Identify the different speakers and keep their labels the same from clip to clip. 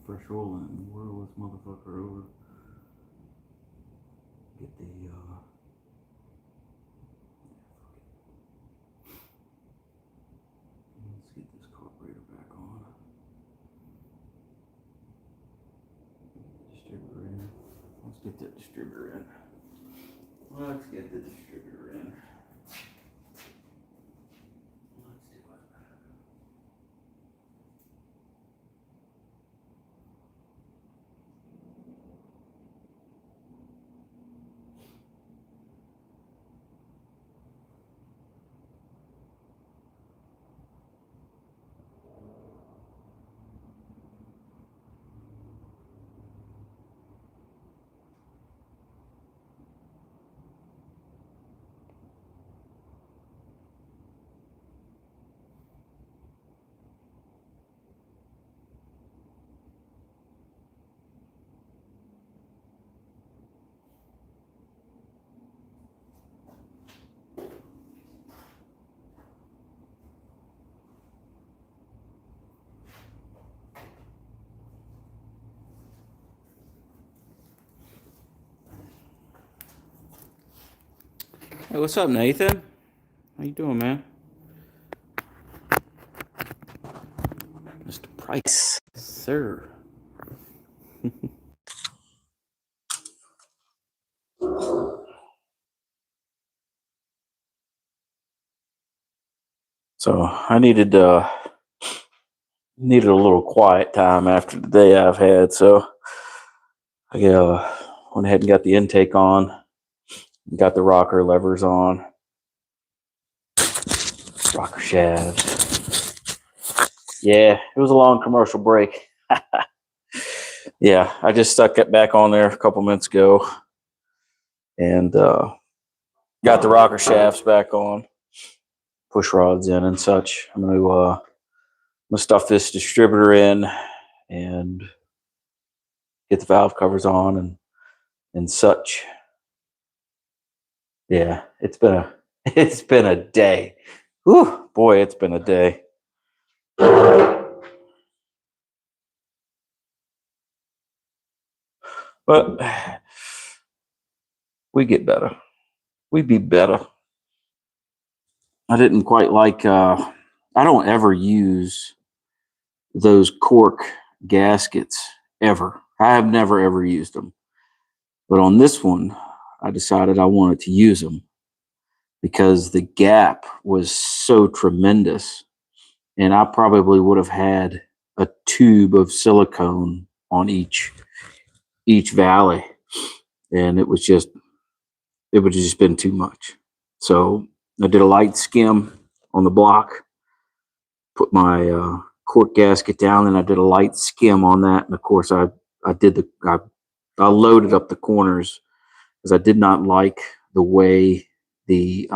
Speaker 1: fresh oil and whirl this motherfucker over. Get the let's get this carburetor back on. Distributor in. Let's get that distributor in. Let's get the distributor in. Let's do it. Hey, what's up, Nathan? How you doing, man? Mr. Price, sir. So I needed a little quiet time after the day I've had. So I went ahead and got the intake on, got the rocker levers on, rocker shafts. Yeah, it was a long commercial break. Yeah, I just stuck it back on there a couple minutes ago and got the rocker shafts back on, push rods in and such. I'm gonna stuff this distributor in and get the valve covers on and such. Yeah, it's been a day. Whew, boy, it's been a day. But we get better. We be better. I didn't quite like. I don't ever use those cork gaskets ever. I have never ever used them. But on this one, I decided I wanted to use them because the gap was so tremendous, and I probably would have had a tube of silicone on each valley, and it would just been too much. So I did a light skim on the block, put my cork gasket down, and I did a light skim on that. And of course, I loaded up the corners because I did not like the way the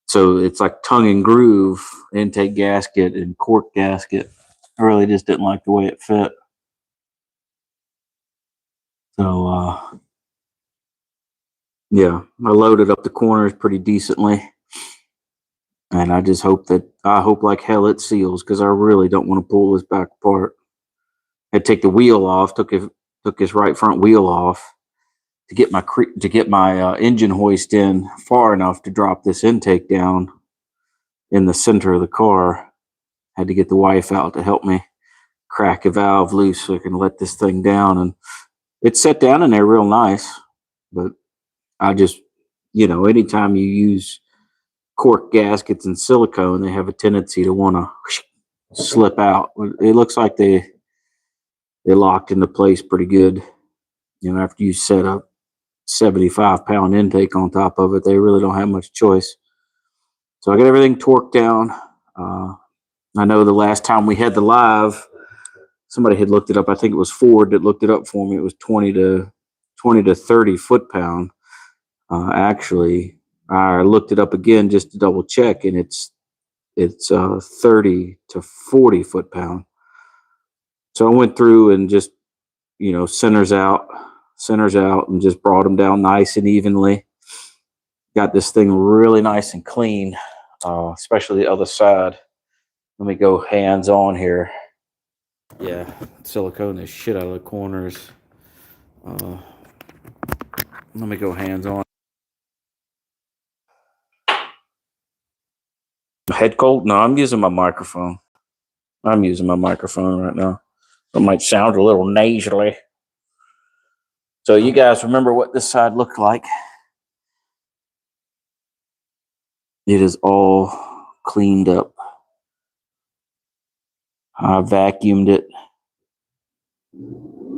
Speaker 1: so it's like tongue and groove intake gasket and cork gasket. I really just didn't like the way it fit. So yeah, I loaded up the corners pretty decently, and I hope like hell it seals, because I really don't want to pull this back apart. I'd take the wheel off, took his right front wheel off to get my engine hoist in far enough to drop this intake down in the center of the car. Had to get the wife out to help me crack a valve loose so I can let this thing down, and it's set down in there real nice. But I just, anytime you use cork gaskets and silicone, they have a tendency to want to slip out. It looks like they locked into place pretty good. After you set up 75-pound intake on top of it, they really don't have much choice. So I got everything torqued down. I know the last time we had the live, somebody had looked it up. I think it was Ford that looked it up for me. It was 20 to 30 foot-pound. Actually, I looked it up again just to double check, and it's 30 to 40 foot-pound. So I went through and just, centers out, and just brought them down nice and evenly. Got this thing really nice and clean, especially the other side. Let me go hands on here. Yeah, silicone the shit out of the corners. Let me go hands on. Head cold? No, I'm using my microphone. I'm using my microphone right now. It might sound a little nasally. So you guys remember what this side looked like? It is all cleaned up. I vacuumed it,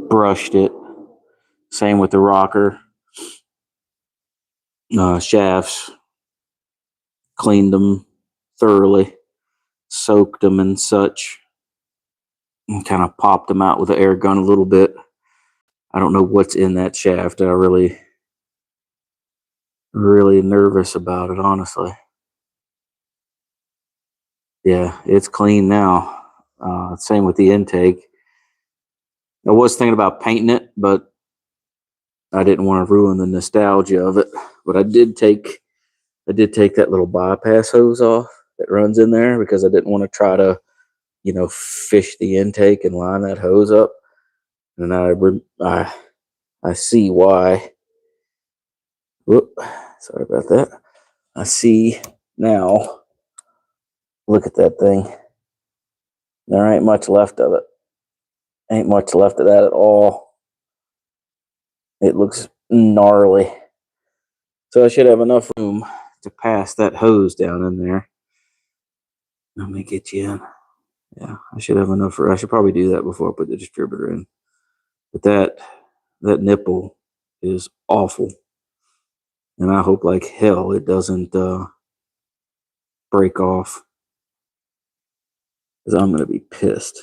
Speaker 1: brushed it. Same with the rocker shafts. Cleaned them thoroughly, soaked them and such, and kind of popped them out with the air gun a little bit. I don't know what's in that shaft. I really nervous about it, honestly. Yeah, it's clean now. Same with the intake. I was thinking about painting it, but I didn't want to ruin the nostalgia of it. But I did take that little bypass hose off that runs in there because I didn't want to try to, fish the intake and line that hose up. And I see why. Whoop, sorry about that. I see now. Look at that thing. There ain't much left of it. Ain't much left of that at all. It looks gnarly. So I should have enough room to pass that hose down in there. Let me get you in. Yeah, I should have enough I should probably do that before I put the distributor in. But that nipple is awful. And I hope like hell it doesn't break off. Because I'm going to be pissed.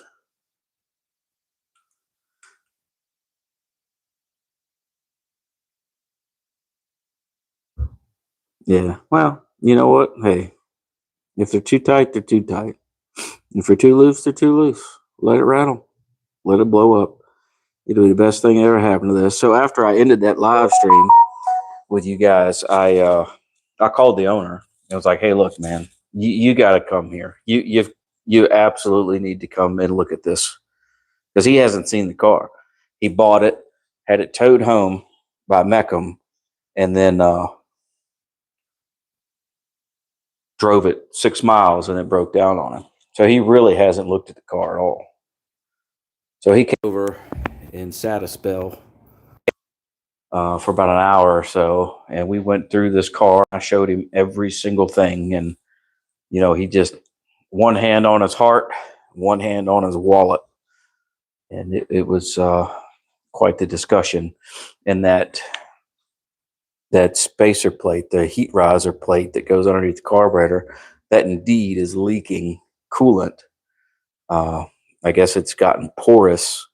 Speaker 1: Yeah, well, you know what? Hey, if they're too tight, they're too tight. If they're too loose, they're too loose. Let it rattle. Let it blow up. It'll be the best thing that ever happened to this. So after I ended that live stream with you guys, I called the owner. I was like, "Hey, look, man, you got to come here. You absolutely need to come and look at this because he hasn't seen the car. He bought it, had it towed home by Meckham, and then drove it 6 miles and it broke down on him. So he really hasn't looked at the car at all. So he came over and sat a spell for about an hour or so, and we went through this car. I showed him every single thing, and he just one hand on his heart, one hand on his wallet, and it was quite the discussion. And that spacer plate, the heat riser plate that goes underneath the carburetor, that indeed is leaking coolant. I guess it's gotten porous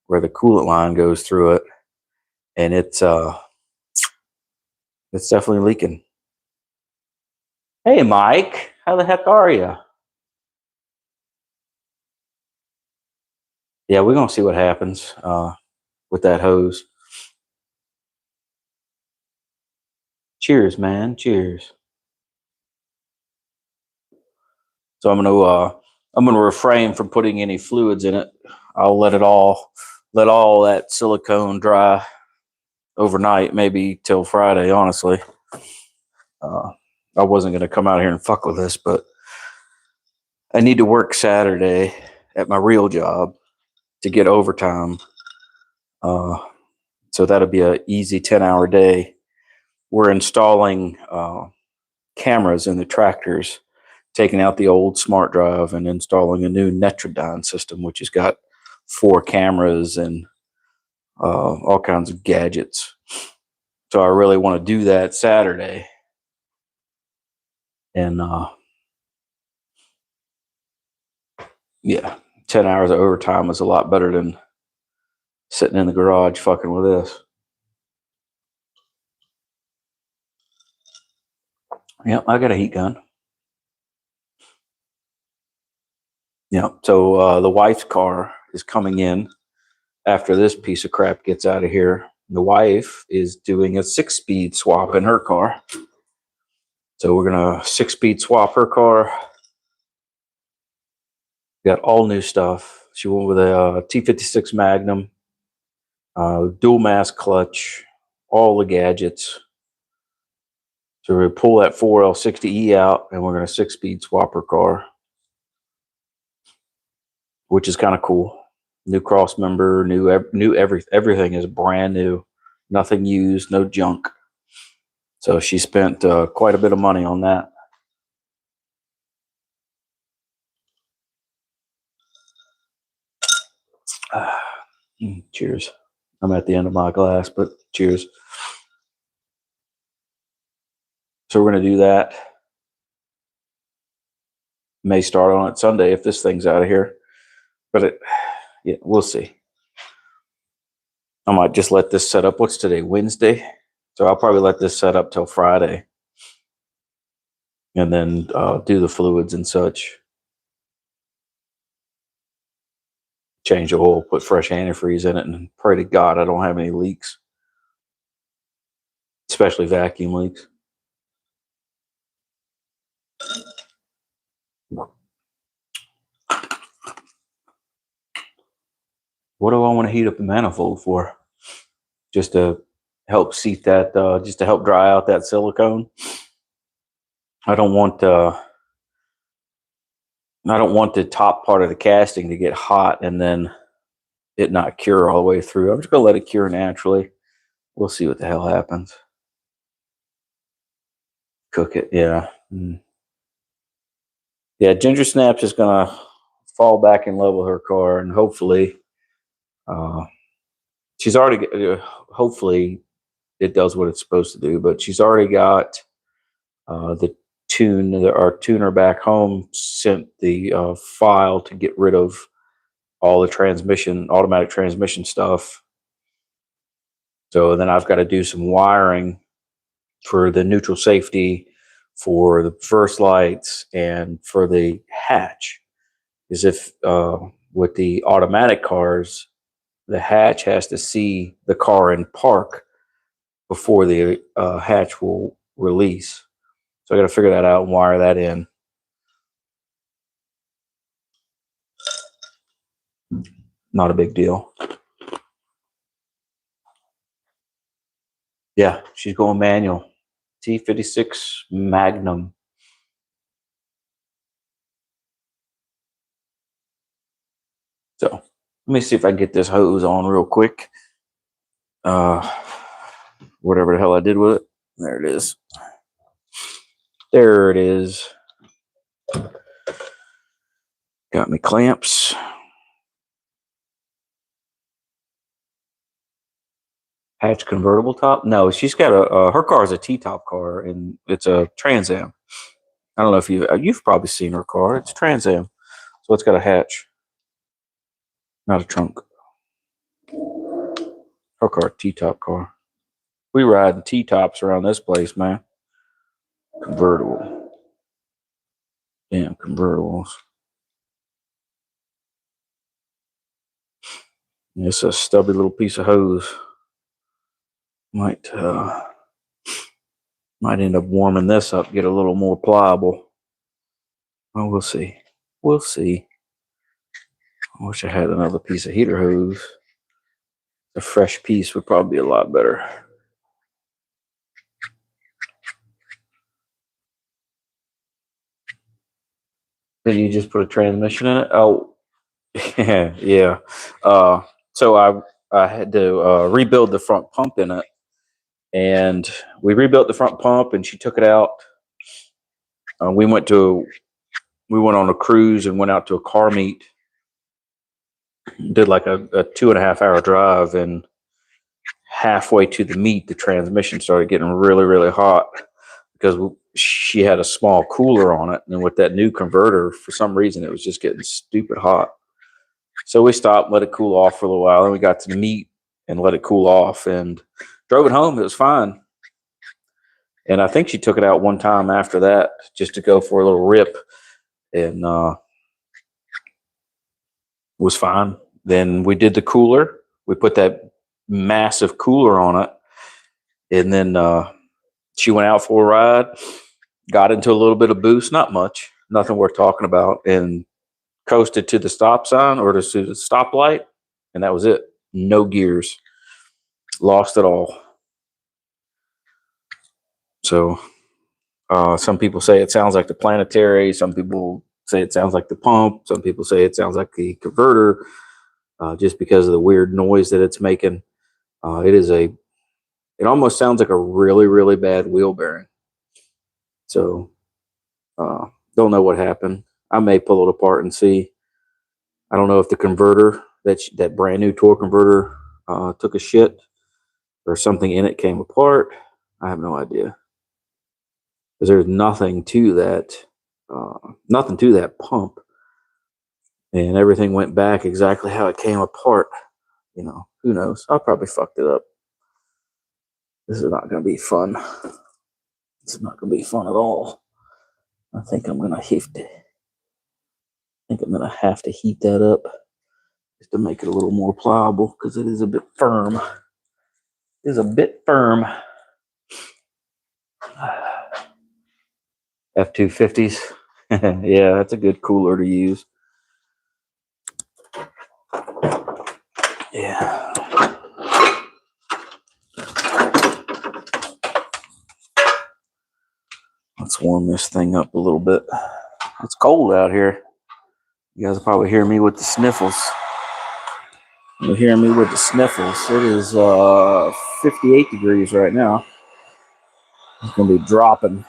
Speaker 1: where the coolant line goes through it, and it's definitely leaking. Hey, Mike, how the heck are you? Yeah, we're gonna see what happens with that hose. Cheers, man. Cheers. So I'm gonna refrain from putting any fluids in it. I'll let all that silicone dry overnight, maybe till Friday. Honestly, I wasn't gonna come out here and fuck with this, but I need to work Saturday at my real job to get overtime. So that'll be an easy 10-hour day. We're installing cameras in the tractors, taking out the old smart drive and installing a new Netrodyne system, which has got 4 cameras and all kinds of gadgets. So I really want to do that Saturday. And yeah, 10 hours of overtime is a lot better than sitting in the garage fucking with this. Yep, I got a heat gun. Yeah, so the wife's car is coming in after this piece of crap gets out of here. The wife is doing a 6-speed swap in her car. So we're going to 6-speed swap her car. Got all new stuff. She went with a T56 Magnum, dual mass clutch, all the gadgets. So we pull that 4L60E out, and we're going to 6-speed swap her car, which is kind of cool. New cross member, everything is brand new, nothing used, no junk. So she spent quite a bit of money on that. Cheers. I'm at the end of my glass, but cheers. So we're going to do that. May start on it Sunday if this thing's out of here. But yeah, we'll see. I might just let this set up. What's today? Wednesday? So I'll probably let this set up till Friday. And then do the fluids and such. Change the oil, put fresh antifreeze in it, and pray to God I don't have any leaks. Especially vacuum leaks. What do I want to heat up the manifold for? Just to help seat that, just to help dry out that silicone. I don't want the top part of the casting to get hot and then it not cure all the way through. I'm just gonna let it cure naturally. We'll see what the hell happens. Cook it, yeah. Yeah, Ginger Snap's just gonna fall back in love with her car, and hopefully, she's already. Hopefully, it does what it's supposed to do. But she's already got the our tuner back home sent the file to get rid of all the automatic transmission stuff. So then I've got to do some wiring for the neutral safety, for the first lights, and for the hatch. Is if with the automatic cars, the hatch has to see the car in park before the hatch will release. So I got to figure that out and wire that in. Not a big deal. Yeah, she's going manual. T56 Magnum. So let me see if I can get this hose on real quick. Whatever the hell I did with it. There it is. There it is. Got me clamps. Hatch convertible top? No, she's got her car is a T-top car, and it's a Trans Am. I don't know if you've probably seen her car. It's a Trans Am, so it's got a hatch, not a trunk. Her car, T-top car. We ride T-tops around this place, man. Convertible. Damn convertibles. It's a stubby little piece of hose. Might end up warming this up, get a little more pliable. Well, we'll see. We'll see. I wish I had another piece of heater hose. A fresh piece would probably be a lot better. Did you just put a transmission in it? Oh, yeah. So I had to rebuild the front pump in it, and we rebuilt the front pump, and she took it out. We went on a cruise and went out to a car meet. Did like a 2.5 hour drive, and halfway to the meet, the transmission started getting really, really hot because she had a small cooler on it, and with that new converter, for some reason, it was just getting stupid hot. So we stopped, let it cool off for a little while, and we got to the meet and let it cool off, and drove it home. It was fine. And I think she took it out one time after that just to go for a little rip, and was fine. Then we did the cooler. We put that massive cooler on it, and then she went out for a ride, got into a little bit of boost, not much, nothing worth talking about, and coasted to the stop sign or to the stoplight, and that was it. No gears. Lost it all. So some people say it sounds like the planetary. Some people say it sounds like the pump. Some people say it sounds like the converter, just because of the weird noise that it's making. It almost sounds like a really, really bad wheel bearing. So don't know what happened. I may pull it apart and see. I don't know if the converter, that brand new torque converter, took a shit or something in it came apart. I have no idea. Because there's nothing to that pump, and everything went back exactly how it came apart. Who knows? I probably fucked it up. This is not going to be fun. This is not going to be fun at all. I think I'm going to have to heat that up just to make it a little more pliable, because it is a bit firm. It is a bit firm. F250s. Yeah, that's a good cooler to use. Yeah. Let's warm this thing up a little bit. It's cold out here. You guys will probably hear me with the sniffles. You'll hear me with the sniffles. It is 58 degrees right now. It's going to be dropping.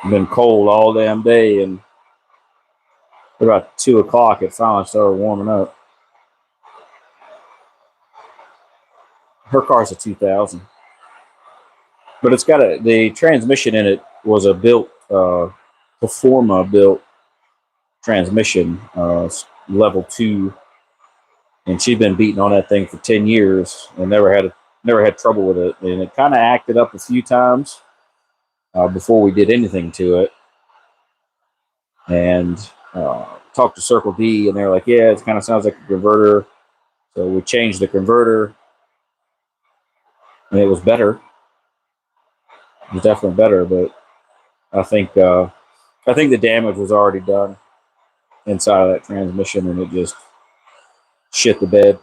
Speaker 1: It's been cold all damn day, and about 2 o'clock it finally started warming up. Her car's a 2000. But it's got the transmission in it was a Performa built transmission, level 2, and she'd been beating on that thing for 10 years and never had trouble with it. And it kind of acted up a few times before we did anything to it. And talked to Circle D, and they're like, yeah, it kind of sounds like a converter. So we changed the converter, and it was better. It was definitely better, but I think the damage was already done inside of that transmission, and it just shit the bed.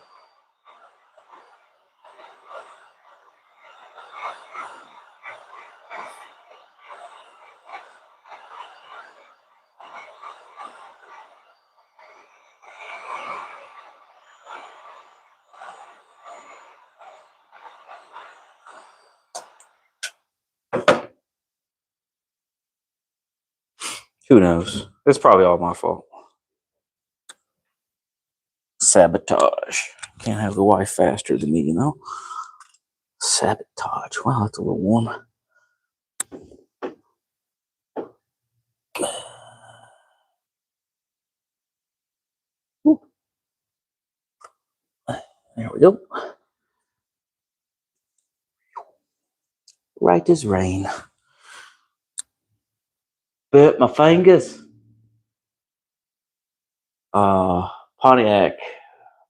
Speaker 1: Who knows? It's probably all my fault. Sabotage. Can't have the wife faster than me, Sabotage. Wow, that's a little warm. There we go. Right as rain. But my fingers. Pontiac.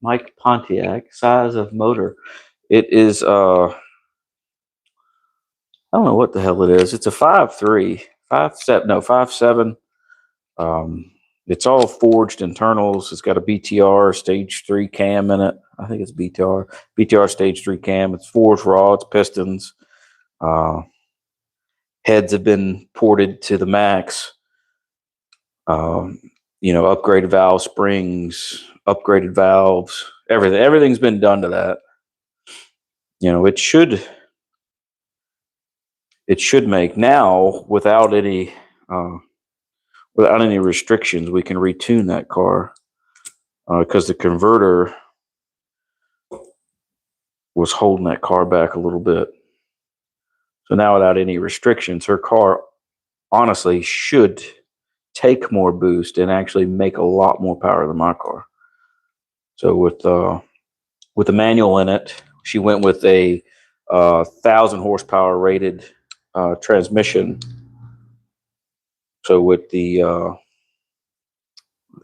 Speaker 1: Mike Pontiac. Size of motor. It is, I don't know what the hell it is. It's a 5.3. 5.7. It's all forged internals. It's got a BTR stage 3 cam in it. I think it's BTR stage 3 cam. It's forged rods, pistons. Heads have been ported to the max. Upgraded valve springs, upgraded valves, everything. Everything's been done to that. It should make now without any restrictions. We can retune that car because the converter was holding that car back a little bit. So now, without any restrictions, her car honestly should take more boost and actually make a lot more power than my car. So with the manual in it, she went with a 1,000 horsepower rated transmission. So with the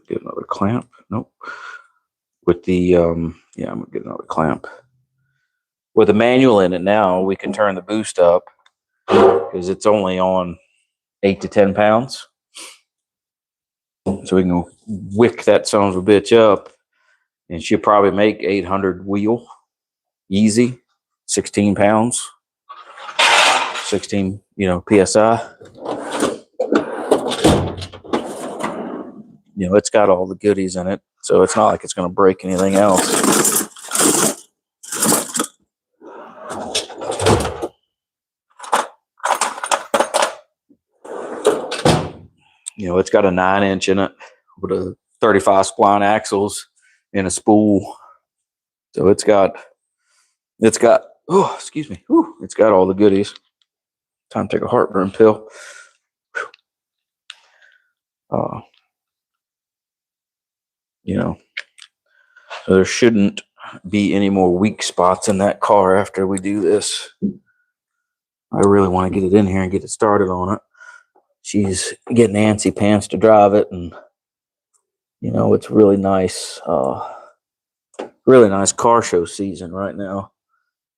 Speaker 1: get another clamp. Nope. With the I'm gonna get another clamp. With the manual in it now, we can turn the boost up because it's only on 8 to 10 pounds. So we can wick that son of a bitch up, and she'll probably make 800 wheel easy, 16 pounds, 16 psi. It's got all the goodies in it, so it's not like it's going to break anything else. It's got a 9-inch in it with a 35 spline axles and a spool. So it's got oh, excuse me. Whew, it's got all the goodies. Time to take a heartburn pill. So there shouldn't be any more weak spots in that car after we do this. I really want to get it in here and get it started on it. She's getting antsy pants to drive it, and it's really nice car show season right now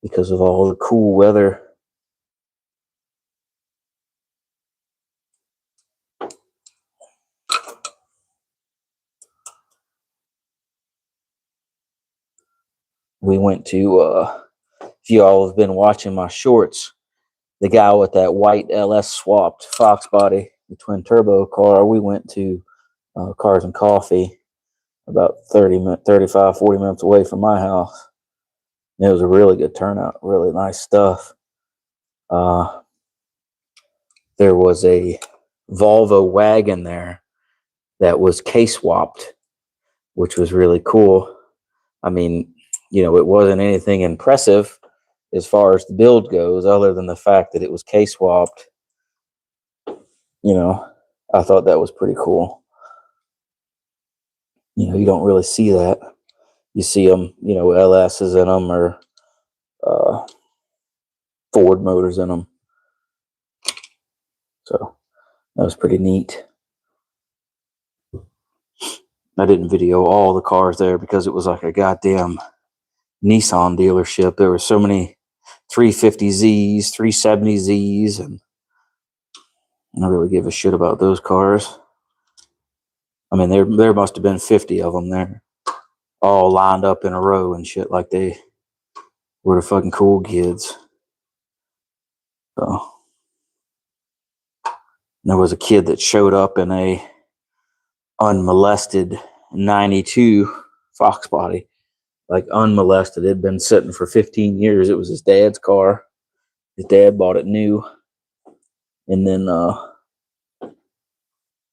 Speaker 1: because of all the cool weather. We went to if you all have been watching my shorts, the guy with that white LS-swapped Fox body, the twin turbo car, we went to Cars and Coffee about 35, 40 minutes away from my house. It was a really good turnout, really nice stuff. There was a Volvo wagon there that was K-swapped, which was really cool. I mean, it wasn't anything impressive as far as the build goes, other than the fact that it was K-swapped. I thought that was pretty cool. You don't really see that. You see them, LS's in them or Ford motors in them. So that was pretty neat. I didn't video all the cars there because it was like a goddamn Nissan dealership. There were so many 350Zs, 370Zs, and I don't really give a shit about those cars. I mean, there must have been 50 of them there, all lined up in a row and shit like they were the fucking cool kids. So there was a kid that showed up in a unmolested 92 Fox body, like unmolested. It had been sitting for 15 years. It was his dad's car. His dad bought it new and then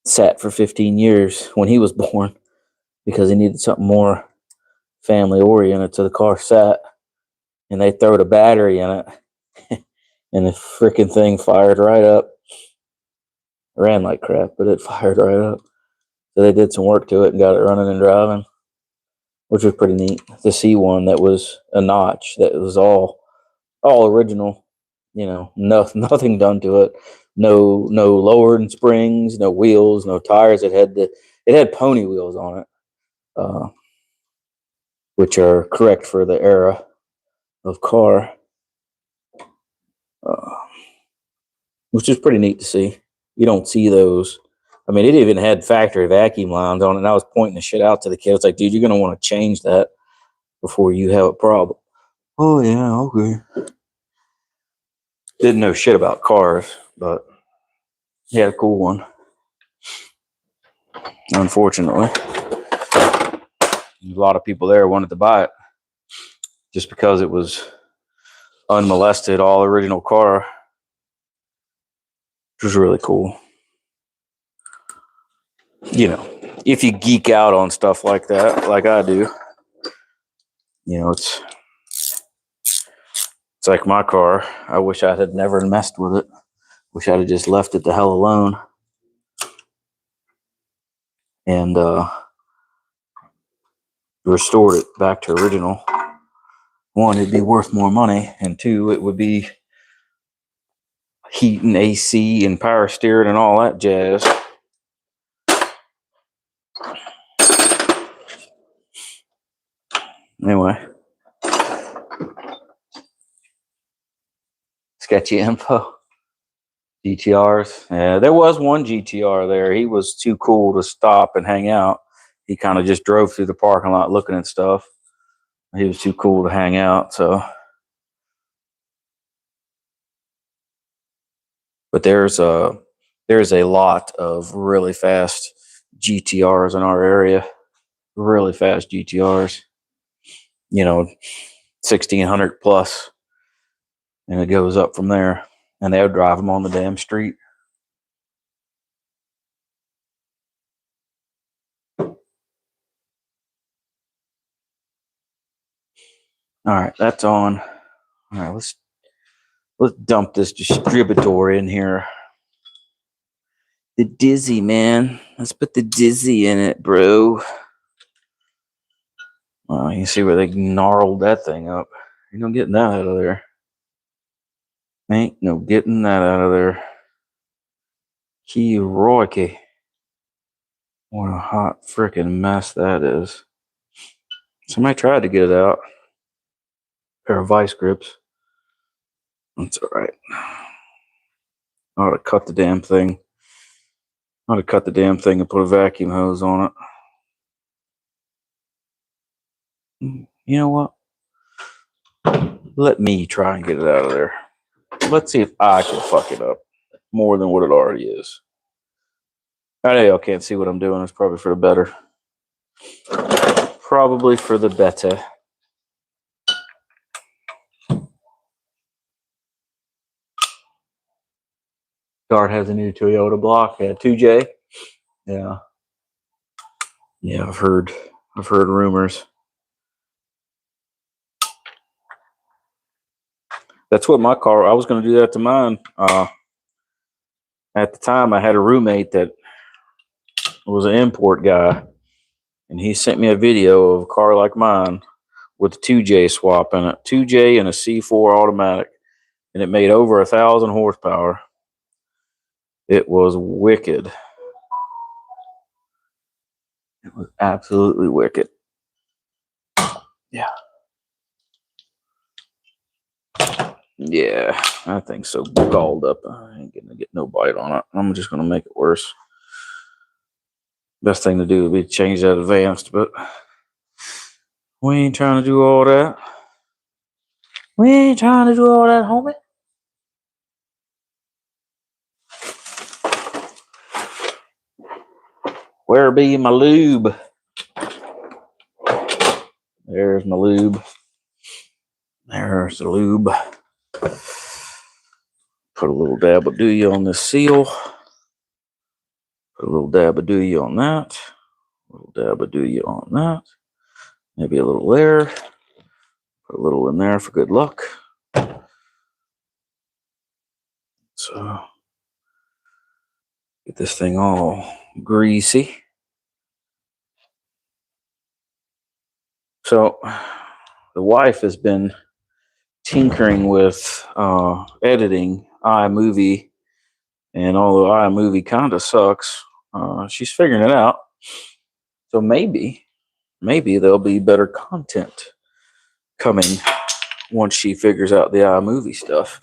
Speaker 1: sat for 15 years when he was born because he needed something more family oriented. So the car sat, and they throwed a battery in it, and the freaking thing fired right up. Ran like crap, but it fired right up. So they did some work to it and got it running and driving, which was pretty neat to see one that was a notch, that was all original. Nothing done to it. No lowered springs, no wheels, no tires. It had pony wheels on it, which are correct for the era of car, which is pretty neat to see. You don't see those. I mean, it even had factory vacuum lines on it, and I was pointing the shit out to the kid. It's like, dude, you're going to want to change that before you have a problem. Oh, yeah, okay. Didn't know shit about cars, but he had a cool one. Unfortunately, a lot of people there wanted to buy it just because it was unmolested, all original car, which was really cool. If you geek out on stuff like that, like I do, it's like my car. I wish I had never messed with it. Wish I'd have just left it the hell alone. And restored it back to original. One, it'd be worth more money, and two, it would be heat and AC and power steering and all that jazz. Anyway, sketchy info. GTRs. Yeah, there was one GTR there. He was too cool to stop and hang out. He kind of just drove through the parking lot looking at stuff. He was too cool to hang out. So, but there's a lot of really fast GTRs in our area. Really fast GTRs. 1600 plus, and it goes up from there. And they'll drive them on the damn street. All right, that's on. All right, let's dump this distributor in here. The Dizzy, man. Let's put the Dizzy in it, bro. Well, you can see where they gnarled that thing up. Ain't no getting that out of there. Ain't no getting that out of there. Kiroiki. What a hot freaking mess that is. Somebody tried to get it out. Pair of vice grips. That's all right. I ought to cut the damn thing. I ought to cut the damn thing and put a vacuum hose on it. You know what? Let me try and get it out of there. Let's see if I can fuck it up more than what it already is. I know y'all can't see what I'm doing. It's probably for the better. Probably for the better. Guard has a new Toyota block. Yeah, 2J. Yeah. Yeah, I've heard rumors. That's what my car, I was going to do that to mine. At the time, I had a roommate that was an import guy, and he sent me a video of a car like mine with a 2J swap in it, 2J and a C4 automatic, and it made over 1,000 horsepower. It was wicked. It was absolutely wicked. Yeah. Yeah, that thing's so galled up. I ain't gonna get no bite on it. I'm just gonna make it worse. Best thing to do would be to change that advanced, but we ain't trying to do all that. We ain't trying to do all that, homie. Where be my lube? There's my lube. There's the lube. Put a little dab of dooey on this seal. Put a little dab of dooey on that. A little dab of dooey on that. Maybe a little there. Put a little in there for good luck. So get this thing all greasy. So the wife has been tinkering with editing iMovie, and although iMovie kind of sucks, she's figuring it out. So maybe there'll be better content coming once she figures out the iMovie stuff,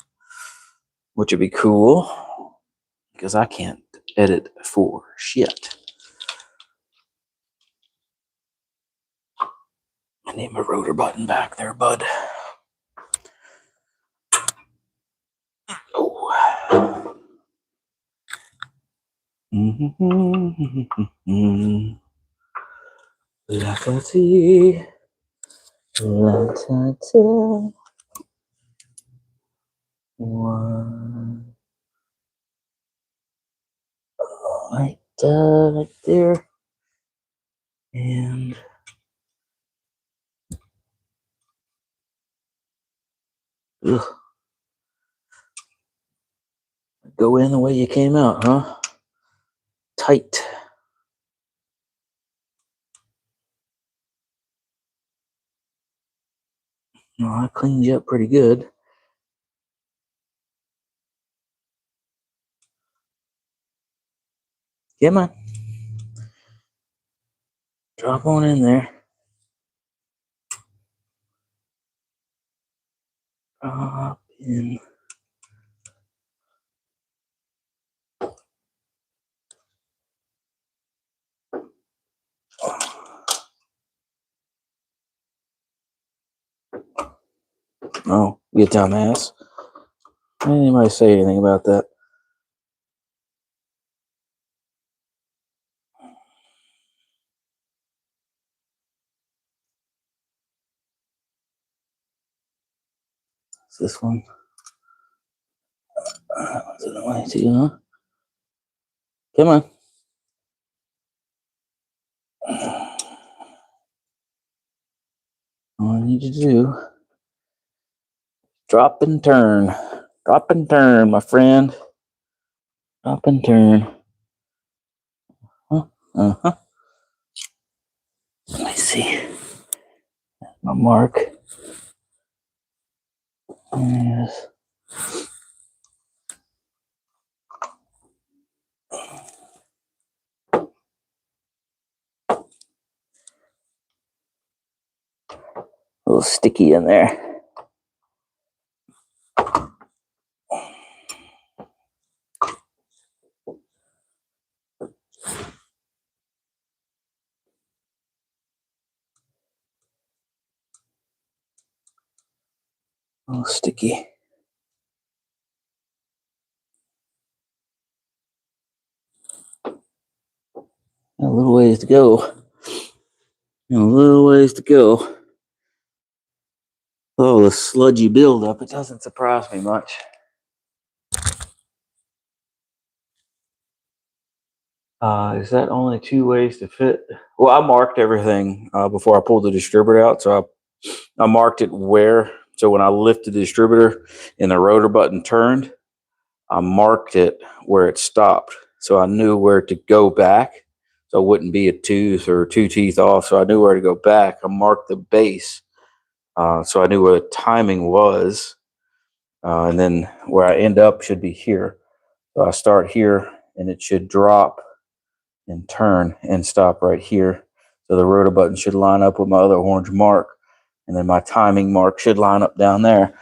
Speaker 1: which would be cool because I can't edit for shit. I need my rotor button back there, bud. Oh. La-ta-ti. La-ta-ta. One. Right there. And ugh. Go in the way you came out, huh? Tight. Well, I cleaned you up pretty good. Come on. Drop on in there. Drop in. Oh, you dumbass. Anybody say anything about that? It's this one. Is it way too, huh? Come on. All I need you to do, drop and turn. Drop and turn, my friend. Drop and turn. Huh? Uh-huh. Let me see. My mark. Yes. A little sticky in there. A little sticky. A little ways to go. A little ways to go. Oh, the sludgy buildup. It doesn't surprise me much. Is that only 2 ways to fit? Well, I marked everything before I pulled the distributor out. So I marked it where. So when I lifted the distributor and the rotor button turned, I marked it where it stopped. So I knew where to go back. So it wouldn't be a tooth or 2 teeth off. So I knew where to go back. I marked the base. So I knew where the timing was. And then where I end up should be here. So I start here and it should drop and turn and stop right here. So the rotor button should line up with my other orange mark. And then my timing mark should line up down there.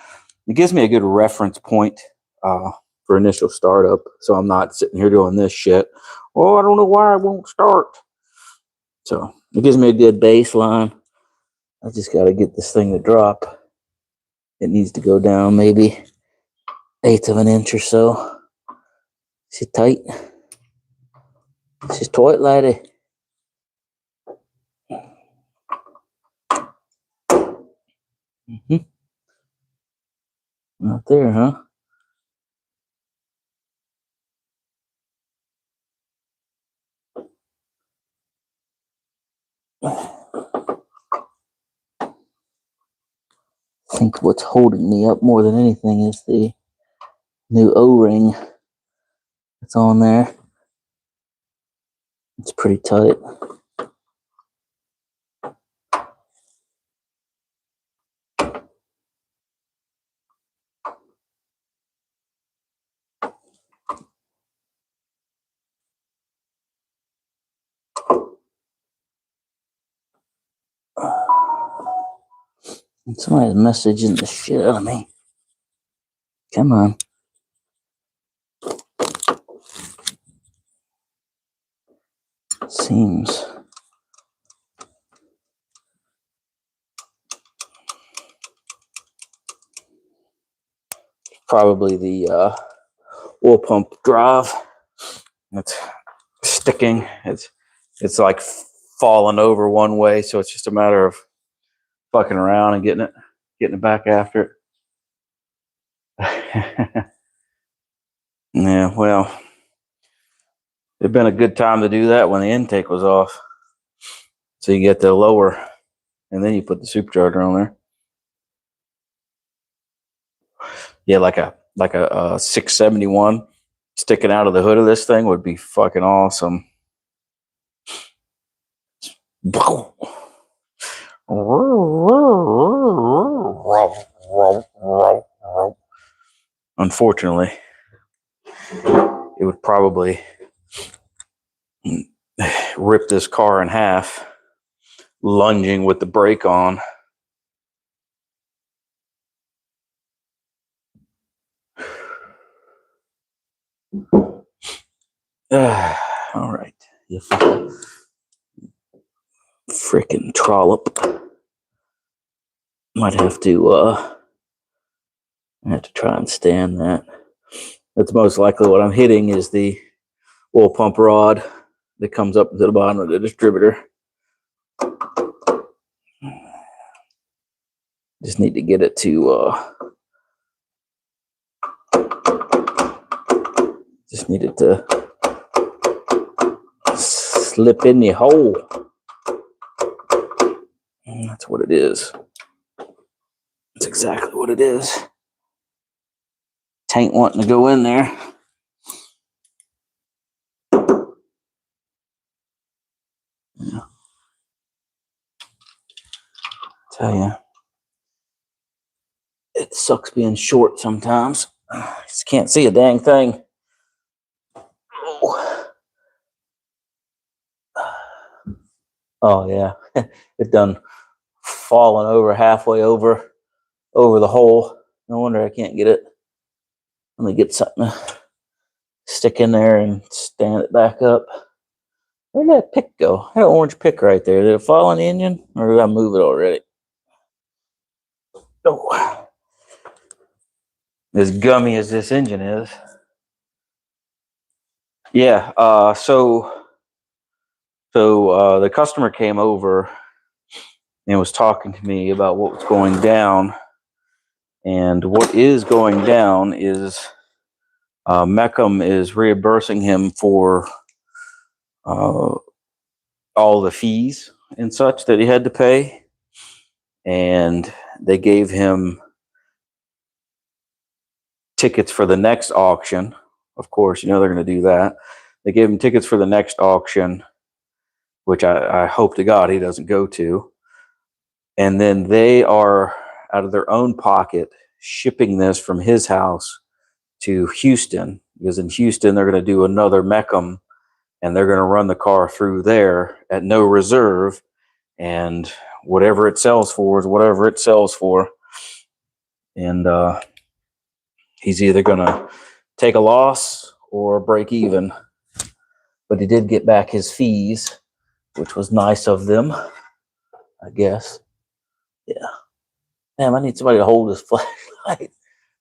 Speaker 1: It gives me a good reference point for initial startup. So I'm not sitting here doing this shit. Oh, I don't know why it won't start. So it gives me a good baseline. I just got to get this thing to drop. It needs to go down maybe 1/8 of an inch or so. Is it tight? She's tight, lady. Mm-hmm. Not there, huh? I think what's holding me up more than anything is the new O-ring that's on there. It's pretty tight. And somebody's messaging the shit out of me. Come on. Seems. Probably the oil pump drive. It's sticking. It's like falling over one way, so it's just a matter of fucking around and getting it back after it. Yeah, well, it'd been a good time to do that when the intake was off. So you get the lower, and then you put the supercharger on there. Yeah, like a 671 sticking out of the hood of this thing would be fucking awesome. Unfortunately, it would probably rip this car in half, lunging with the brake on. All right, you freaking trollop. Might have to I have to try and stand that. That's most likely what I'm hitting is the oil pump rod that comes up to the bottom of the distributor. Just need to get it to slip in the hole. And that's what it is. That's exactly what it is. Taint wanting to go in there. Yeah. Tell you, it sucks being short sometimes. Just can't see a dang thing. Oh yeah, it done fallen over halfway over the hole. No wonder I can't get it. Let me get something to stick in there and stand it back up. Where'd that pick go? That orange pick right there. Did it fall on the engine, or did I move it already? Oh, as gummy as this engine is. Yeah. So the customer came over and was talking to me about what was going down, and what is going down is Meckham is reimbursing him for all the fees and such that he had to pay, and they gave him tickets for the next auction. Of course, you know they're going to do that. They gave him tickets for the next auction, which I hope to God he doesn't go to. And then they are, out of their own pocket, shipping this from his house to Houston, because in Houston they're going to do another Meckham, and they're going to run the car through there at no reserve, and whatever it sells for is whatever it sells for. And he's either going to take a loss or break even. But he did get back his fees, which was nice of them, I guess. Yeah. Damn, I need somebody to hold this flashlight. I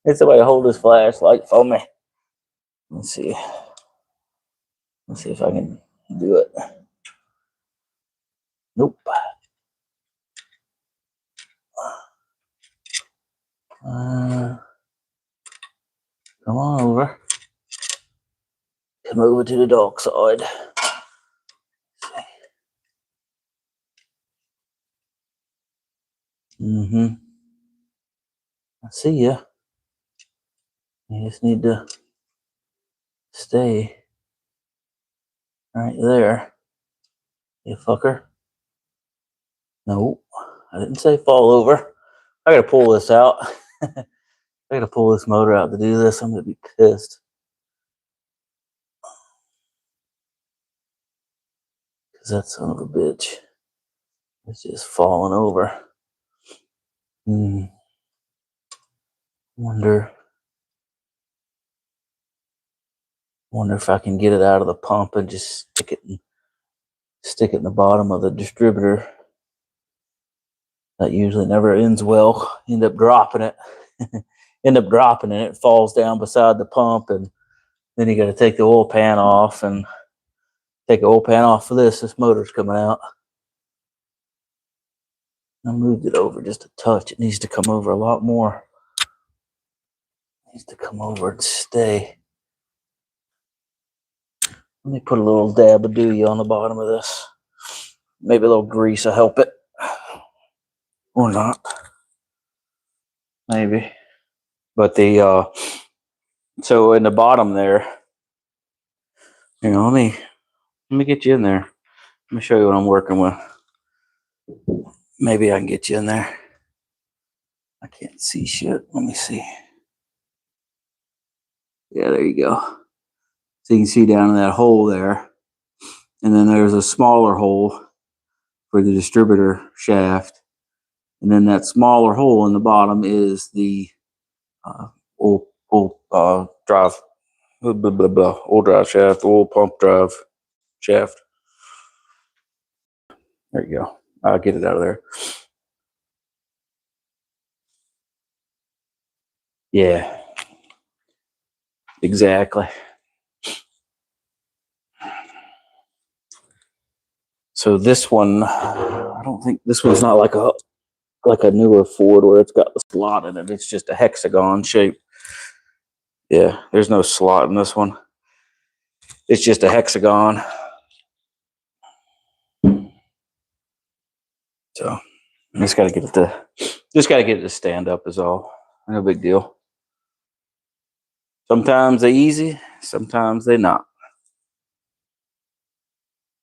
Speaker 1: need somebody to hold this flashlight for me. Let's see. Let's see if I can do it. Nope. Come on over. Come over to the dark side. I see ya. You just need to stay right there. You fucker. Nope. I didn't say fall over. I gotta pull this out. I gotta pull this motor out to do this. I'm gonna be pissed. Because that son of a bitch is just falling over. Wonder if I can get it out of the pump and just stick it in the bottom of the distributor. That usually never ends well. End up dropping it. It falls down beside the pump, and then you got to take the oil pan off and take the oil pan off for this. This motor's coming out. I moved it over just a touch. It needs to come over a lot more. It needs to come over and stay. Let me put a little dab of Dooey on the bottom of this. Maybe a little grease will help it. Or not. Maybe. But so in the bottom there, let me get you in there. Let me show you what I'm working with. Maybe I can get you in there. I can't see shit. Let me see. Yeah, there you go. So you can see down in that hole there. And then there's a smaller hole for the distributor shaft. And then that smaller hole in the bottom is the oil drive, oil drive shaft, oil pump drive shaft. There you go. I'll get it out of there. Yeah, exactly. So this one, I don't think this one's not like a newer Ford where it's got the slot in it. It's just a hexagon shape. Yeah, there's no slot in this one. It's just a hexagon. So just got to get it to stand up is all. No big deal. Sometimes they easy, sometimes they not.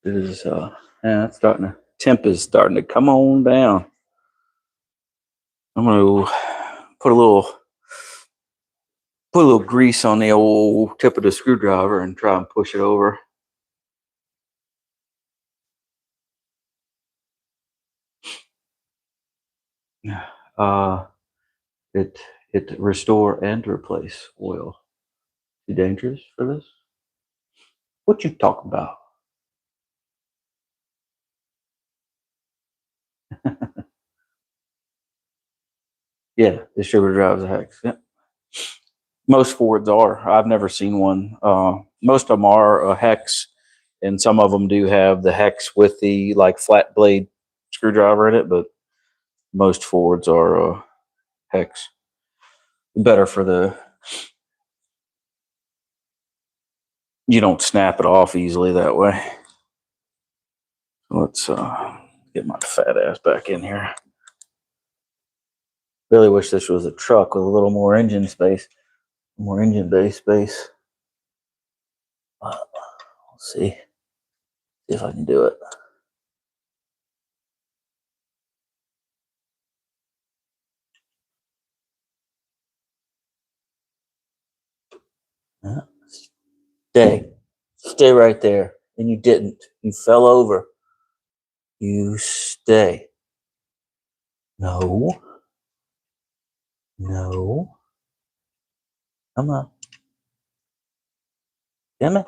Speaker 1: It is yeah, it's temp is starting to come on down. I'm gonna put a little grease on the old tip of the screwdriver and try and push it over. It restore and replace oil. Too dangerous for this? What you talking about? Yeah, distributor drives a hex. Yeah. Most Fords are. I've never seen one. Most of them are a hex, and some of them do have the hex with the like flat blade screwdriver in it, but most Fords are hex. Better for you don't snap it off easily that way. Let's get my fat ass back in here. Really wish this was a truck with a little more engine space, more engine bay space. Let's see if I can do it. Stay right there. And you didn't. You fell over. You stay. No. Come on. Damn it.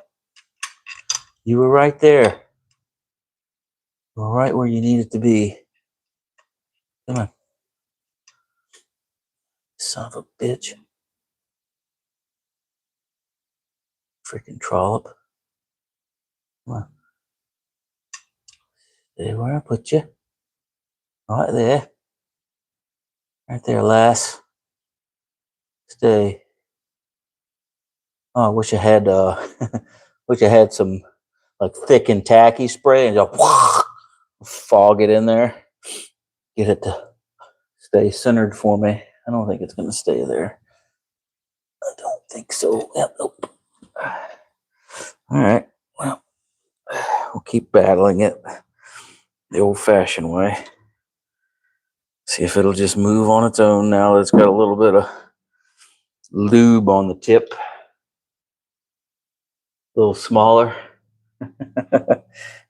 Speaker 1: You were right there. You were right where you needed to be. Come on. Son of a bitch. Freaking trollop. Come on. Stay where I put you. Right there. Right there, lass. Stay. Oh, I wish I had some like thick and tacky spray and just fog it in there. Get it to stay centered for me. I don't think it's gonna stay there. I don't think so. Yep, nope. All right. Well, we'll keep battling it the old-fashioned way. See if it'll just move on its own now that it's got a little bit of lube on the tip. A little smaller.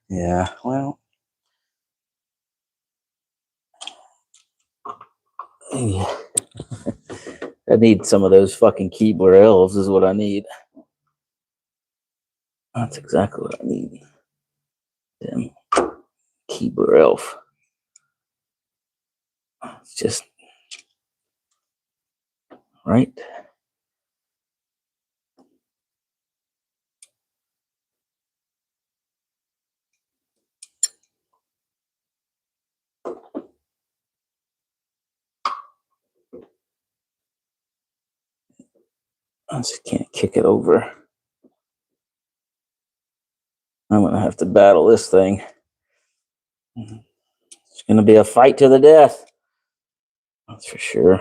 Speaker 1: Yeah, well. Yeah. I need some of those fucking Keebler elves is what I need. That's exactly what I need. Damn Keebler elf. It's just right. I just can't kick it over. I'm gonna have to battle this thing. It's gonna be a fight to the death. That's for sure.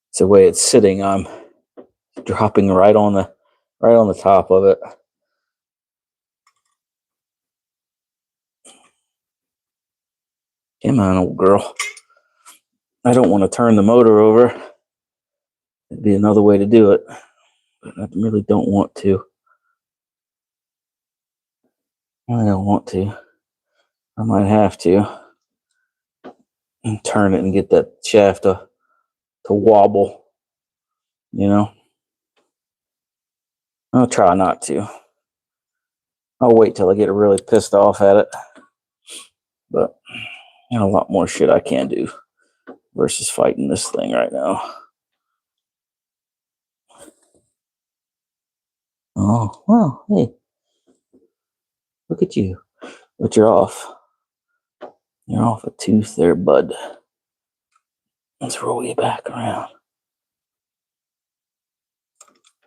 Speaker 1: It's the way it's sitting. I'm dropping right on the top of it. Come on, old girl. I don't want to turn the motor over. It'd be another way to do it, but I really don't want to. I don't want to. I might have to. And turn it and get that shaft to wobble. You know? I'll try not to. I'll wait till I get really pissed off at it. But a lot more shit I can do versus fighting this thing right now. Oh, well, hey. Look at you. But you're off. You're off a tooth there, bud. Let's roll you back around.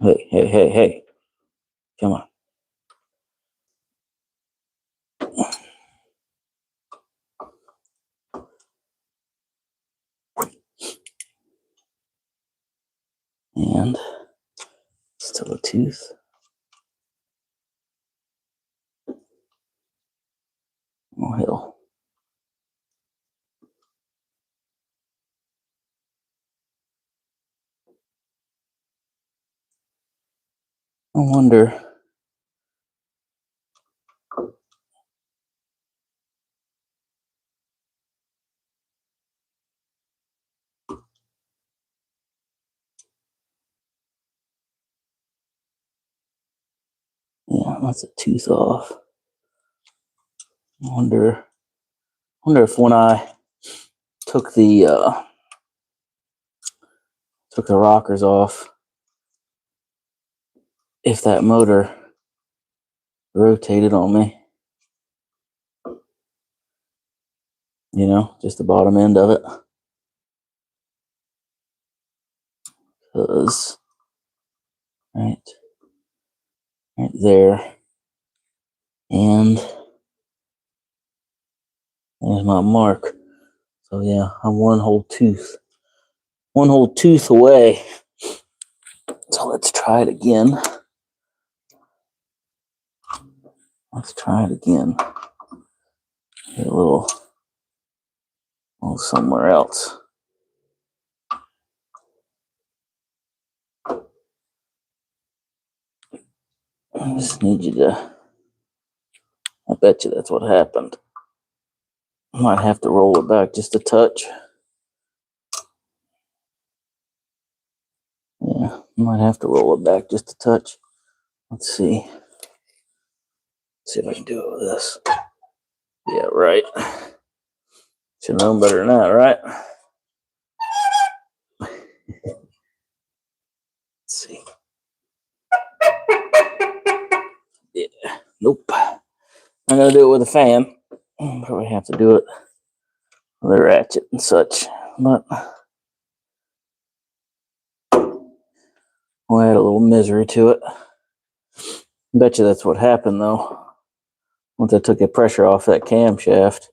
Speaker 1: Hey. Come on. And still a tooth. Oh, hell. I wonder. Yeah, that's a tooth off. I wonder if when I took the rockers off, if that motor rotated on me. You know, just the bottom end of it. Because right there. And there's my mark. So yeah, I'm one whole tooth away. So let's try it again. Get a little somewhere else. I just need you to. I bet you that's what happened. I might have to roll it back just a touch. Yeah, I might have to roll it back just a touch. Let's see. See if I can do it with this. Yeah, right. Should have known better than that, right? Let's see. Yeah. Nope. I'm gonna do it with a fan. Probably have to do it with a ratchet and such. But we'll add a little misery to it. Bet you that's what happened though. Once I took the pressure off that camshaft,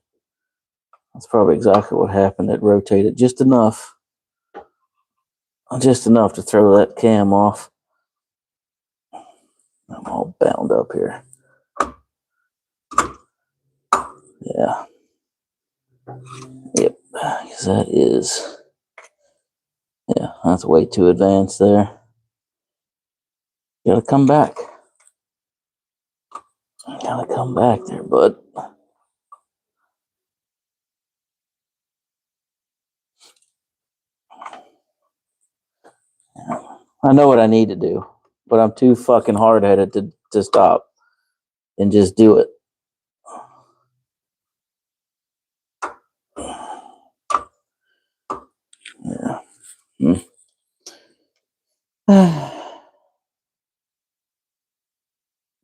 Speaker 1: that's probably exactly what happened. It rotated just enough to throw that cam off. I'm all bound up here. Yeah. Yep. Because that is. Yeah, that's way too advanced there. Gotta come back. Gotta come back there, bud. I know what I need to do, but I'm too fucking hard-headed to stop and just do it. Yeah.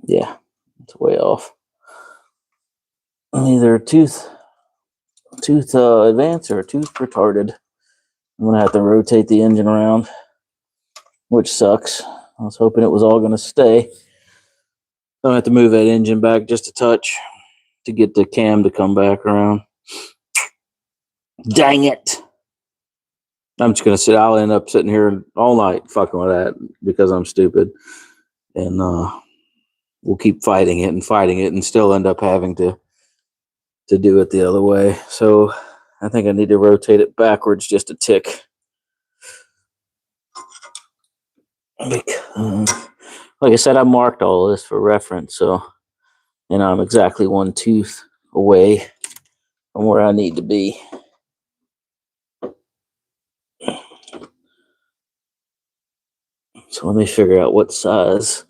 Speaker 1: Yeah, it's way off. Either a tooth advanced or a tooth retarded. I'm gonna have to rotate the engine around, which sucks. I was hoping it was all gonna stay. I'm gonna have to move that engine back just a touch to get the cam to come back around. Dang it! I'm just gonna I'll end up sitting here all night fucking with that because I'm stupid, and we'll keep fighting it and still end up having to do it the other way. So I think I need to rotate it backwards just a tick. Because, like I said, I marked all of this for reference, so I'm exactly one tooth away from where I need to be. So let me figure out what size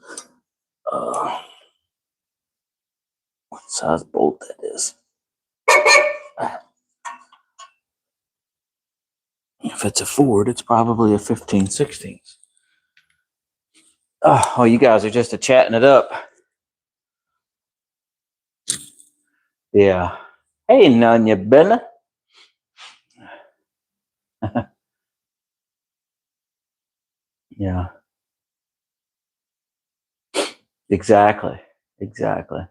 Speaker 1: bolt that is. If it's a Ford, it's probably a 15/16. Oh, you guys are just a chatting it up. Yeah. Hey, none you been? Yeah. Exactly. Exactly.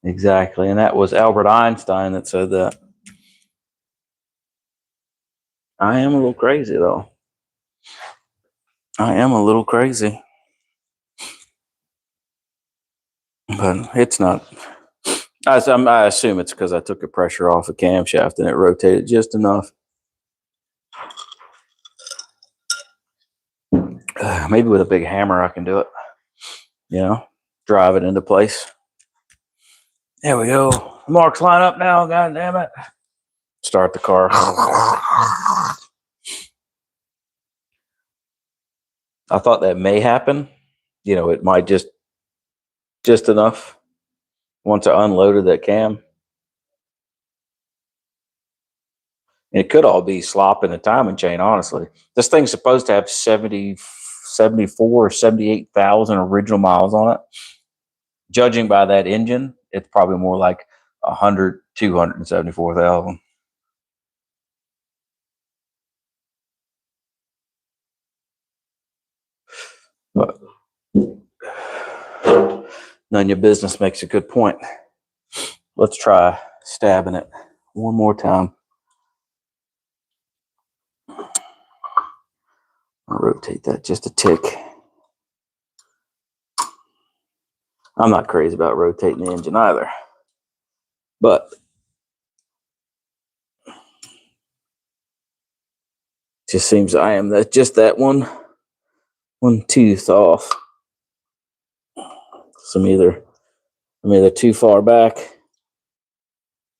Speaker 1: Exactly. And that was Albert Einstein that said that. I am a little crazy, though. I am a little crazy. But it's not. I assume it's because I took the pressure off the camshaft and it rotated just enough. Maybe with a big hammer I can do it. Drive it into place. There we go. Marks line up now. God damn it. Start the car. I thought that may happen. It might just enough once I unloaded that cam. And it could all be slop in the timing chain, honestly. This thing's supposed to have 74 or 78,000 original miles on it. Judging by that engine, it's probably more like 100, 274,000. But none of your business makes a good point. Let's try stabbing it one more time. I'll rotate that just a tick. I'm not crazy about rotating the engine either. But it just seems I am just that one tooth off. So I'm either too far back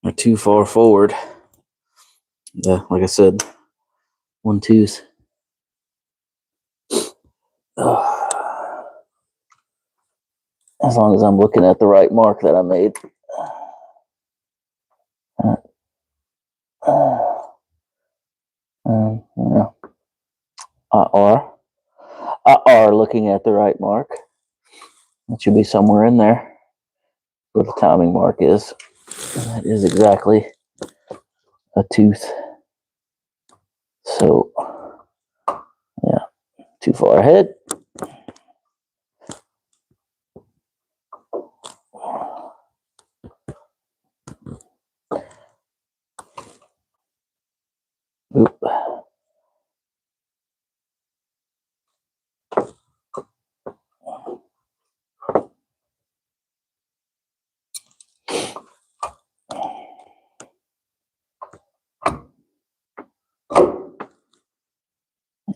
Speaker 1: or too far forward. Like I said, one tooth. As long as I'm looking at the right mark that I made. I are looking at the right mark. It should be somewhere in there where the timing mark is. And that is exactly a tooth. So, yeah, too far ahead. Oop.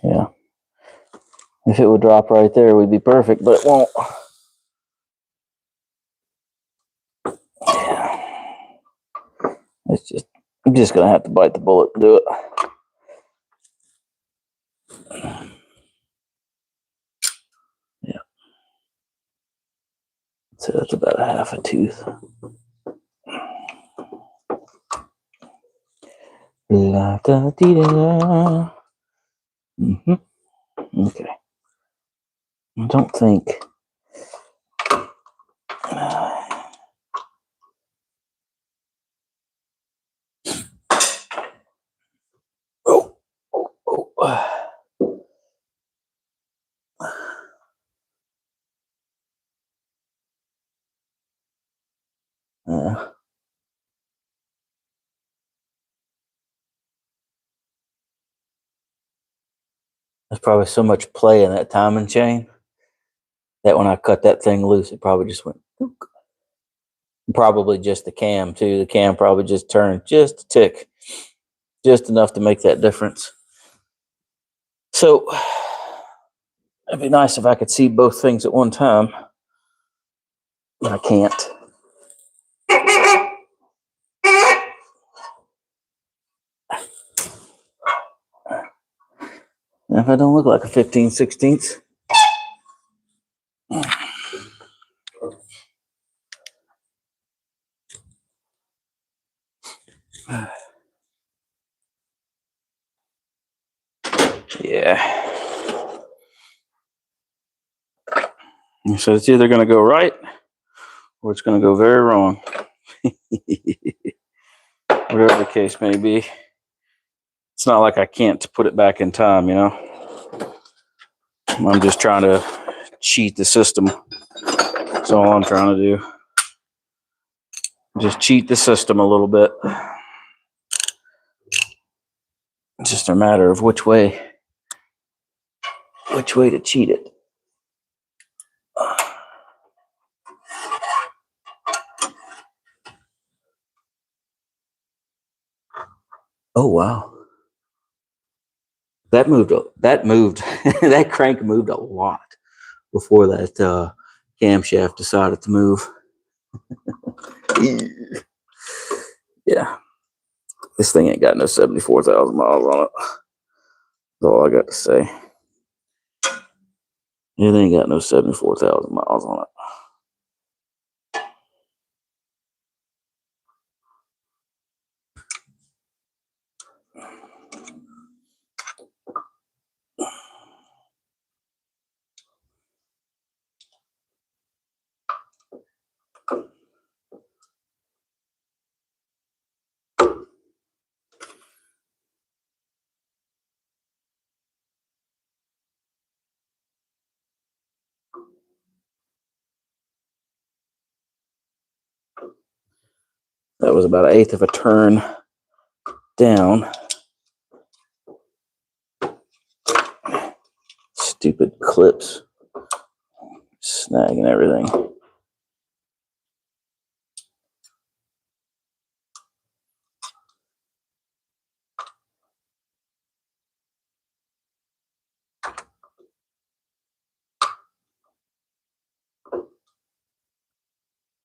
Speaker 1: Yeah. If it would drop right there, it would be perfect, but it won't. Yeah. I'm just going to have to bite the bullet and do it. Yeah. So that's about a half a tooth. La da dee da. Okay. I don't think. There's probably so much play in that timing chain that when I cut that thing loose, it probably just went. Probably just the cam too. The cam probably just turned just a tick, just enough to make that difference. So it'd be nice if I could see both things at one time, but I can't. If I don't look like a 15/16. So it's either going to go right or it's going to go very wrong. Whatever the case may be. It's not like I can't put it back in time, you know. I'm just trying to cheat the system. That's all I'm trying to do. Just cheat the system a little bit. It's just a matter of which way to cheat it. Oh wow. That moved that crank moved a lot before that camshaft decided to move. Yeah. This thing ain't got no 74,000 miles on it. That's all I got to say. It ain't got no 74,000 miles on it. That was about 1/8 of a turn down. Stupid clips. Snagging everything.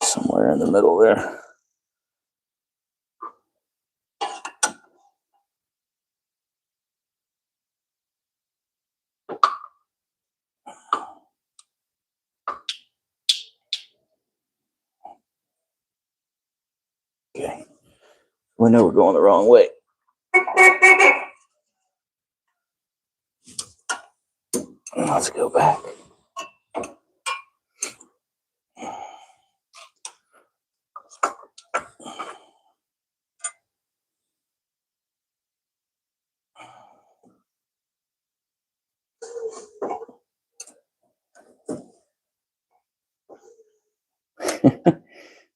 Speaker 1: Somewhere in the middle there. Okay. We know we're going the wrong way. Let's go back.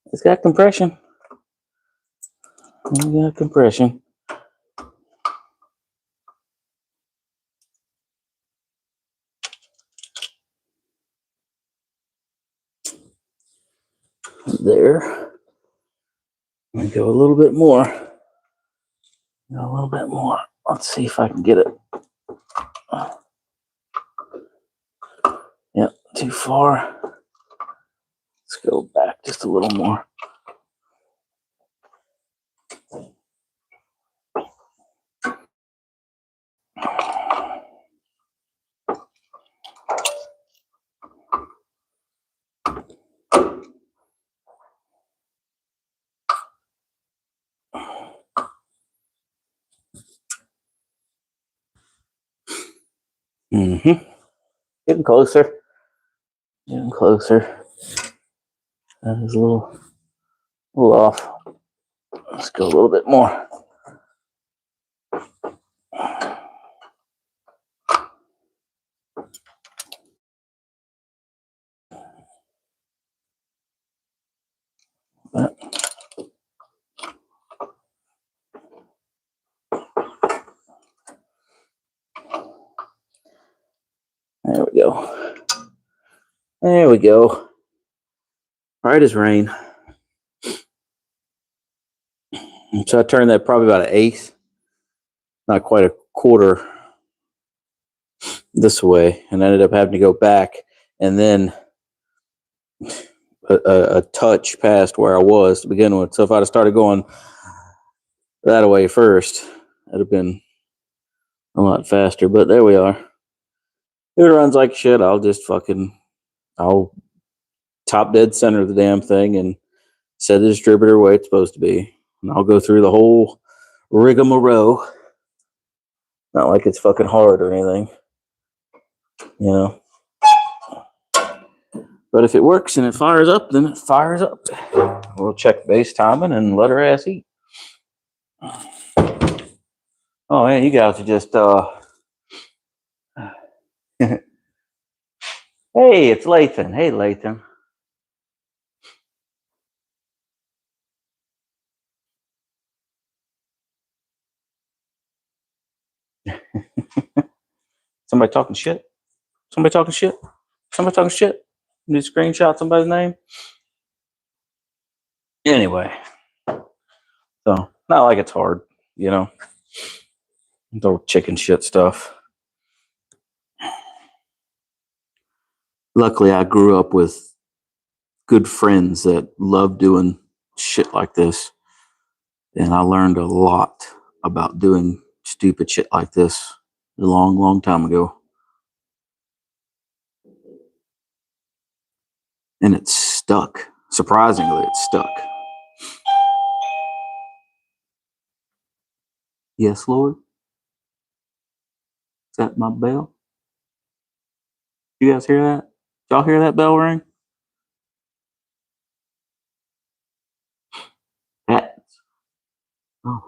Speaker 1: It's got compression. It's got compression. There. And go a little bit more. Go a little bit more. Let's see if I can get it. Yep, too far. Let's go back just a little more. Getting closer. Getting closer. That is a little off. Let's go a little bit more. There we go. There we go. Right as rain. So I turned that probably about 1/8, not quite a quarter this way, and I ended up having to go back and then a touch past where I was to begin with. So if I'd have started going that way first, it'd have been a lot faster. But there we are. If it runs like shit, I'll top dead center the damn thing and set the distributor where it's supposed to be. And I'll go through the whole rigmarole. Not like it's fucking hard or anything, you know. But if it works and it fires up, then it fires up. We'll check base timing and let her ass eat. Oh man, you guys are just hey, it's Lathan. Hey, Lathan. Somebody talking shit? Somebody talking shit? Somebody talking shit? You need to screenshot somebody's name? Anyway, so not like it's hard, you know. The chicken shit stuff. Luckily, I grew up with good friends that love doing shit like this. And I learned a lot about doing stupid shit like this a long, long time ago. And it's stuck. Surprisingly, it's stuck. Yes, Lord? Is that my bell? You guys hear that? Y'all hear that bell ring? That. Oh.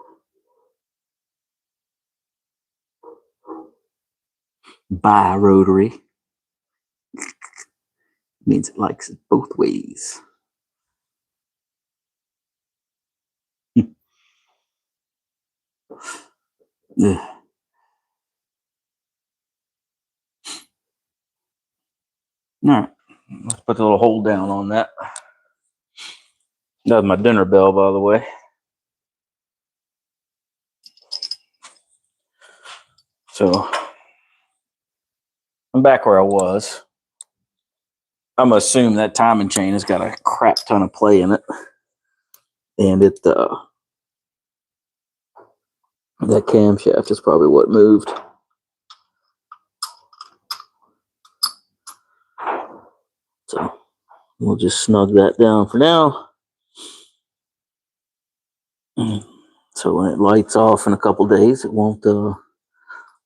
Speaker 1: Bi-rotary. Means it likes it both ways. Ugh. All right, let's put a little hold down on that. That was my dinner bell, by the way. So I'm back where I was. I'm gonna assume that timing chain has got a crap ton of play in it, and it that camshaft is probably what moved. So we'll just snug that down for now. So when it lights off in a couple days, it won't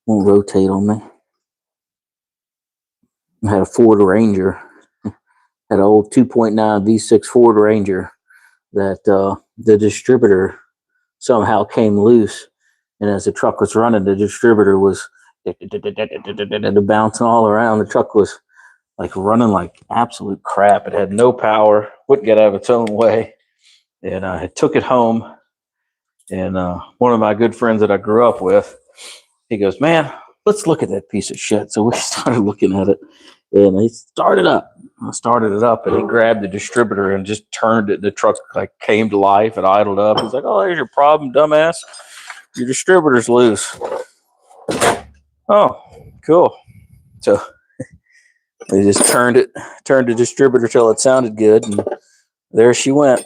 Speaker 1: rotate on me. I had a Ford Ranger, had an old 2.9 V6 Ford Ranger that the distributor somehow came loose, and as the truck was running, the distributor was bouncing all around. The truck was like running like absolute crap. It had no power, wouldn't get out of its own way, and I took it home. And one of my good friends that I grew up with, he goes, "Man, let's look at that piece of shit." So we started looking at it, and he started up. I started it up, and he grabbed the distributor and just turned it. The truck like came to life and idled up. He's like, "Oh, there's your problem, dumbass. Your distributor's loose." Oh, cool. So they just turned the distributor till it sounded good, and there she went.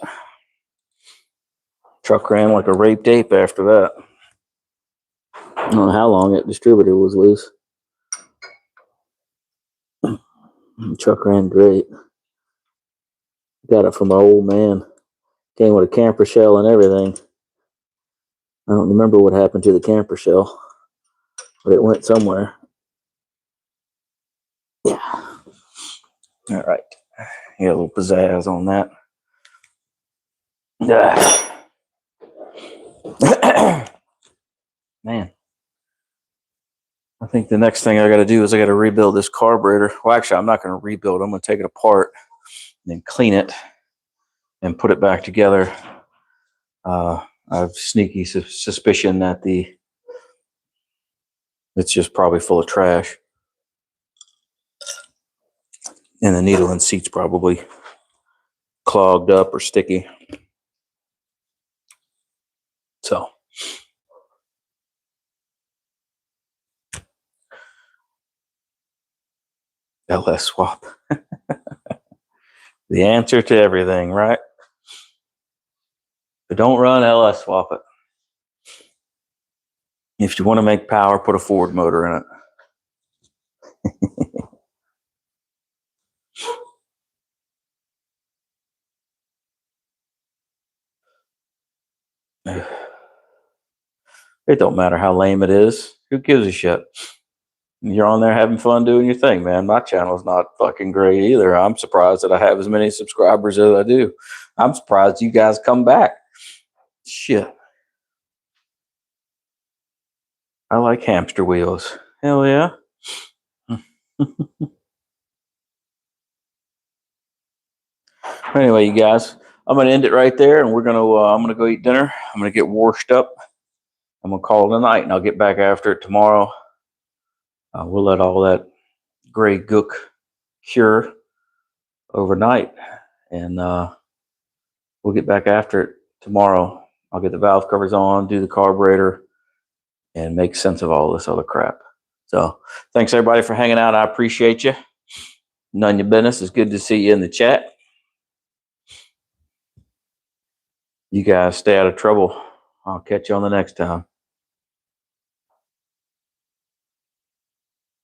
Speaker 1: Truck ran like a raped ape after that. I don't know how long that distributor was loose. The truck ran great. Got it from my old man. Came with a camper shell and everything. I don't remember what happened to the camper shell, but it went somewhere. Yeah. All right. Yeah, a little pizzazz on that. Man. I think the next thing I got to do is I got to rebuild this carburetor. Well, actually, I'm not going to rebuild. I'm going to take it apart and then clean it and put it back together. I have sneaky suspicion that it's just probably full of trash, and the needle and seat's probably clogged up or sticky. So lsswap. The answer to everything, right? But don't run lsswap it. If you want to make power, put a Ford motor in it. It don't matter how lame it is. Who gives a shit? You're on there having fun doing your thing, man. My channel's not fucking great either. I'm surprised that I have as many subscribers as I do. I'm surprised you guys come back. Shit. I like hamster wheels. Hell yeah. Anyway, you guys, I'm gonna end it right there, and I'm gonna go eat dinner. I'm gonna get washed up. I'm gonna call it a night, and I'll get back after it tomorrow. We'll let all that gray gook cure overnight, and we'll get back after it tomorrow. I'll get the valve covers on, do the carburetor, and make sense of all this other crap. So thanks everybody for hanging out. I appreciate you. None of your business. It's good to see you in the chat. You guys stay out of trouble. I'll catch you on the next time.